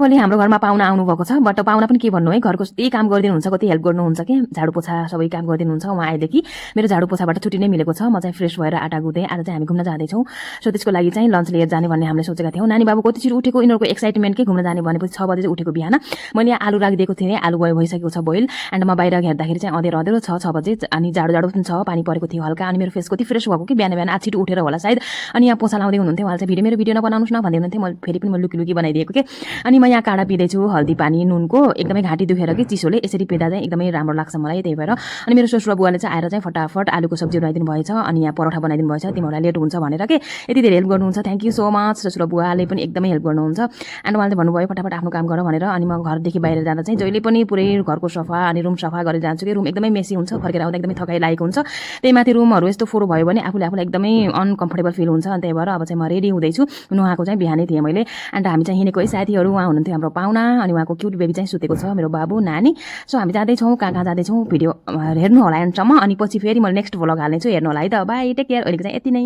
भोलि हाम्रो घरमा पाहुना आउनुभएको छ बट पाहुना पनि के भन्नु है घरको त्यही काम गरिदिनुहुन्छ कति हेल्प गर्नुहुन्छ कि झाडु पोछा सबै काम गरिदिनुहुन्छ उहाँ आएदेखि मेरो झाडु पोछाबाट छुट्टी नै मिलेको छ म चाहिँ फ्रेस भएर आटा गुँदै आज चाहिँ हामी घुम्न जाँदैछौँ सो त्यसको लागि चाहिँ लन्च लिएर जाने भन्ने हामीले सोचेका थियौँ नानी बाबु कति छिटो उठेको यिनीहरूको एक्साइटमेन्टकै घुम्न जाने भनेपछि 6 बजे चाहिँ उठेको बिहान मैले आलु राखिदिएको थिएँ आलु भइसकेको छ बोइल एन्ड म बाहिर हेर्दाखेरि चाहिँ अँधेरो छ 6 बजे अनि जाडो पनि छ पानी परेको थियो हल्का अनि मेरो फेस कति फ्रेस भएको कि बिहान आज छिटो उठेर होला सायद अनि यहाँ पोछा लाउँदै हुनुहुन्थ्यो उहाँले चाहिँ मेरो भिडियो नबनाउनुहोस् न भन्दै हुनुहुन्थ्यो म फेरि पनि लुकी बनाइदिएको के अनि म यहाँ काँडा पिँदैछु हल्दी पानी नुनको एकदमै घाँटी दुखेर कि चिसोले यसरी पिँदा चाहिँ एकदमै राम्रो लाग्छ मलाई त्यही भएर अनि मेरो ससुरा बुवाले चाहिँ आएर चाहिँ फटाफट आलुको सब्जी बनाइदिनु भएछ अनि यहाँ परोठा बनाइदिनु भएछ तिमीहरूलाई लेट हुन्छ भनेर के यति धेरै हेल्प गर्नुहुन्छ थ्याङ्क यू सो मच ससुरा बुवाले पनि एकदमै हेल्प गर्नुहुन्छ एन्ड उहाँले भन्नुभयो फटाफट आफ्नो काम गर भनेर अनि म घरदेखि बाहिर जाँदा चाहिँ जहिले पनि पुरै घरको सफा अनि रुम सफा गरेर जान्छु कि रुम एकदमै मेसी हुन्छ फर्केर आउँदा एकदमै थकाइ लागेको हुन्छ त्यही माथि रुमहरू यस्तो फोहोर भयो भने आफूलाई एकदमै अनकम्फर्टेबल फिल हुन्छ अनि त्यही भएर अब चाहिँ म रेडी हुँदैछु नुहाएको चाहिँ बिहानै थिएँ मैले एन्ड हामी चाहिँ हिँडेको है साथीहरू उहाँ हुनुहुन्थ्यो हाम्रो पाहुना अनि उहाँको क्युट बेबी चाहिँ सुतेको छ मेरो बाबु नानी सो हामी जाँदैछौँ कहाँ जाँदैछौँ भिडियो हेर्नु होला एन्डसम्म अनि पछि फेरि मैले नेक्स्ट भ्लग हाल्नेछु हेर्नु होला है त बाई टेक केयर अहिलेको चाहिँ यति नै